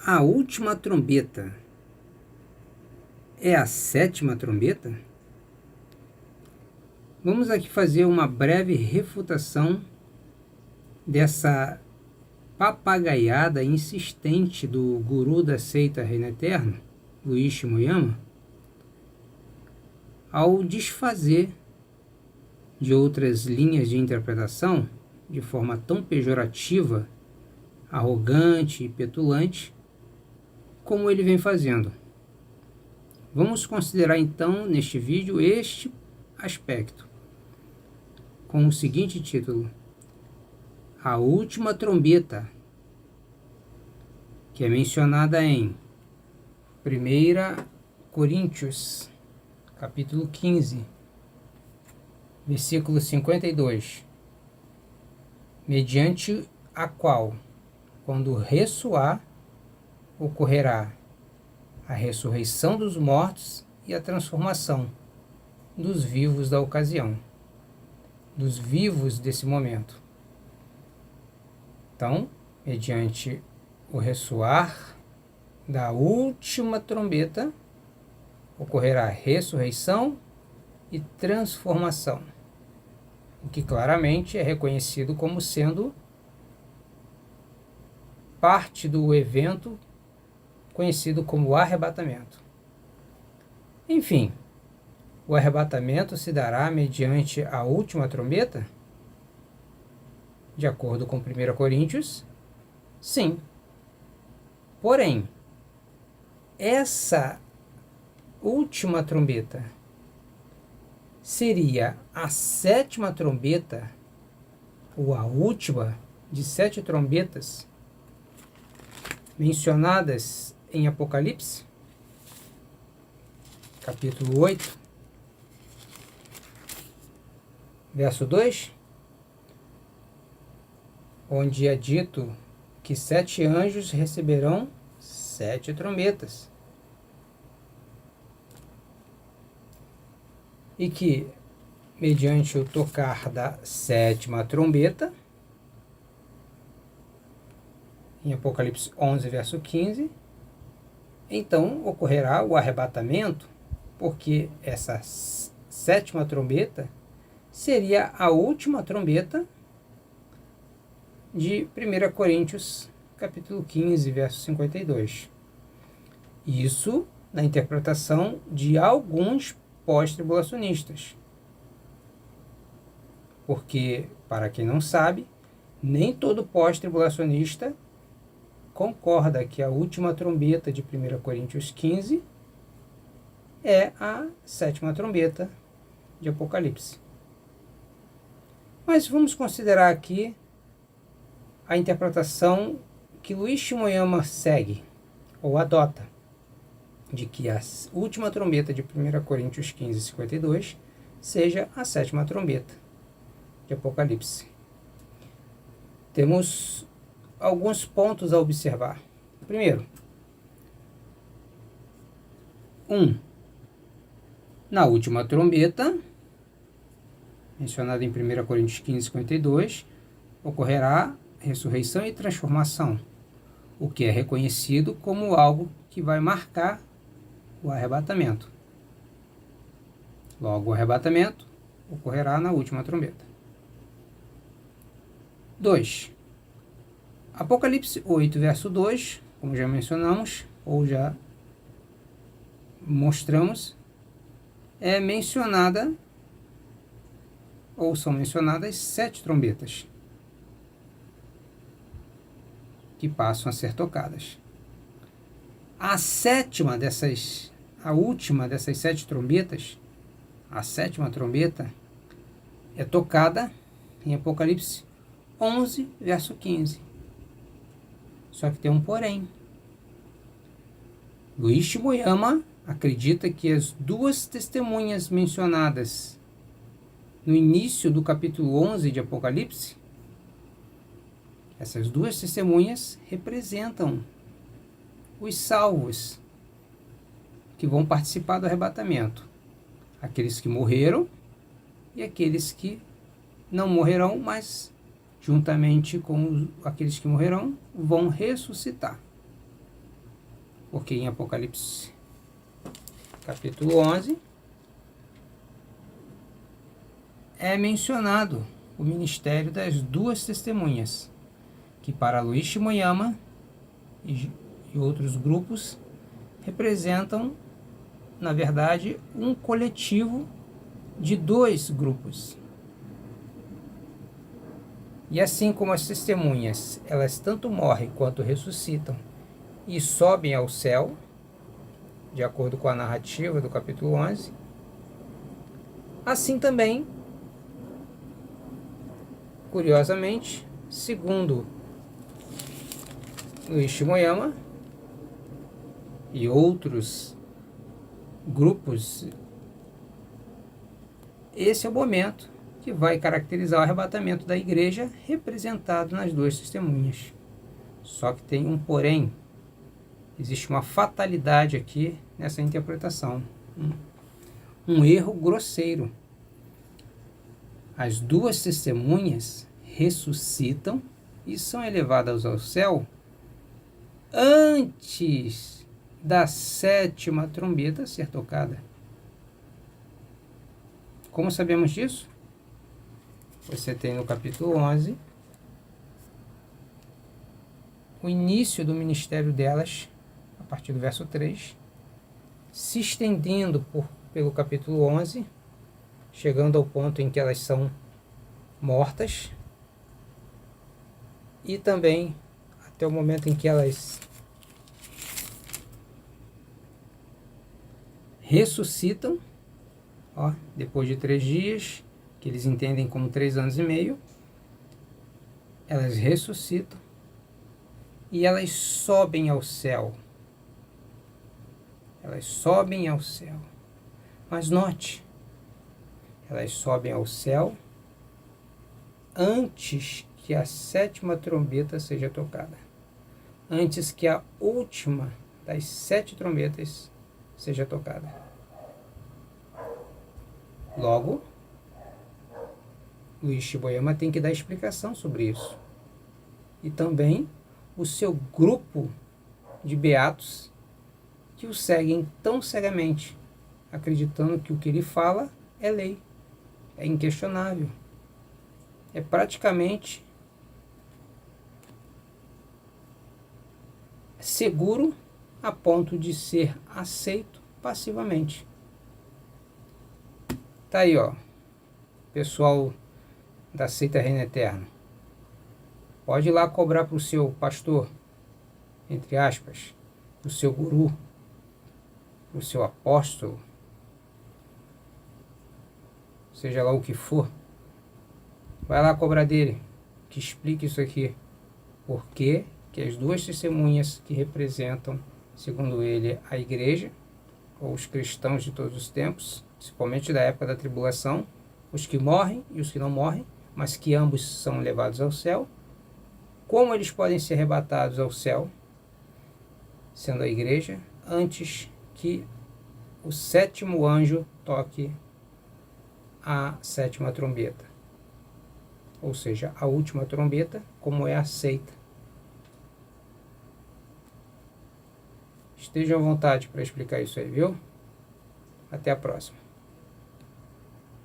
A última trombeta é a sétima trombeta? Vamos aqui fazer uma breve refutação dessa papagaiada insistente do guru da seita Reino Eterno, Luiz Shimoyama, ao desfazer de outras linhas de interpretação de forma tão pejorativa, arrogante e petulante, como ele vem fazendo. Vamos considerar então neste vídeo este aspecto, com o seguinte título: A última trombeta, que é mencionada em 1 Coríntios, capítulo 15, versículo 52, mediante a qual, quando ressoar, ocorrerá a ressurreição dos mortos e a transformação dos vivos da ocasião, dos vivos desse momento. Então, mediante o ressoar da última trombeta, ocorrerá ressurreição e transformação, o que claramente é reconhecido como sendo parte do evento conhecido como arrebatamento. Enfim, o arrebatamento se dará mediante a última trombeta? De acordo com 1 Coríntios, sim. Porém, essa última trombeta seria a sétima trombeta, ou a última de 7 trombetas mencionadas em Apocalipse, capítulo 8, verso 2, onde é dito que 7 anjos receberão 7 trombetas. E que, mediante o tocar da sétima trombeta, em Apocalipse 11, verso 15, então ocorrerá o arrebatamento, porque essa sétima trombeta seria a última trombeta de 1 Coríntios, capítulo 15, verso 52. Isso na interpretação de alguns pós-tribulacionistas. Porque, para quem não sabe, nem todo pós-tribulacionista concorda que a última trombeta de 1 Coríntios 15 é a sétima trombeta de Apocalipse. Mas vamos considerar aqui a interpretação que Luiz Shimoyama segue, ou adota, de que a última trombeta de 1 Coríntios 15, 52 seja a sétima trombeta de Apocalipse. Temos alguns pontos a observar. Primeiro, na última trombeta, mencionada em 1 Coríntios 15, 52, ocorrerá ressurreição e transformação, o que é reconhecido como algo que vai marcar o arrebatamento. Logo, o arrebatamento ocorrerá na última trombeta. 2. Apocalipse 8, verso 2, como já mencionamos, ou já mostramos, é mencionada, ou são mencionadas 7 trombetas que passam a ser tocadas. A última dessas 7 trombetas, a sétima trombeta, é tocada em Apocalipse 11, verso 15. Só que tem um porém. Luiz Shimoyama acredita que as 2 testemunhas mencionadas no início do capítulo 11 de Apocalipse, essas 2 testemunhas representam os salvos que vão participar do arrebatamento. Aqueles que morreram e aqueles que não morrerão, mas juntamente com aqueles que morrerão, vão ressuscitar. Porque em Apocalipse capítulo 11 é mencionado o ministério das duas testemunhas, que para Luiz Shimoyama e outros grupos representam, na verdade, um coletivo de dois grupos. E assim como as testemunhas, elas tanto morrem quanto ressuscitam e sobem ao céu, de acordo com a narrativa do capítulo 11, assim também, curiosamente, segundo Luiz Shimoyama e outros grupos, esse é o momento que vai caracterizar o arrebatamento da igreja representado nas duas testemunhas. Só que tem um porém, existe uma fatalidade aqui nessa interpretação, um erro grosseiro. As duas testemunhas ressuscitam e são elevadas ao céu antes da 7ª trombeta ser tocada. Como sabemos disso? Você tem no capítulo 11 o início do ministério delas, a partir do verso 3, se estendendo pelo capítulo 11, chegando ao ponto em que elas são mortas, e também até o momento em que elas ressuscitam, depois de 3 dias, que eles entendem como 3 anos e meio, elas ressuscitam e elas sobem ao céu. Elas sobem ao céu. Mas note, elas sobem ao céu antes que a 7ª trombeta seja tocada. Antes que a última das 7 trombetas seja tocada. Logo, Luiz Shimoyama tem que dar explicação sobre isso. E também o seu grupo de beatos que o seguem tão cegamente, acreditando que o que ele fala é lei, é inquestionável, é praticamente seguro a ponto de ser aceito passivamente. Tá aí, pessoal da seita Reino Eterno. Pode ir lá cobrar para o seu pastor, entre aspas, para o seu guru, para o seu apóstolo, seja lá o que for. Vai lá cobrar dele, que explique isso aqui. Por que as duas testemunhas que representam, segundo ele, a igreja, ou os cristãos de todos os tempos, principalmente da época da tribulação, os que morrem e os que não morrem, mas que ambos são levados ao céu, como eles podem ser arrebatados ao céu, sendo a igreja, antes que o 7º anjo toque a 7ª trombeta, ou seja, a última trombeta, como é aceita. Estejam à vontade para explicar isso aí, viu? Até a próxima.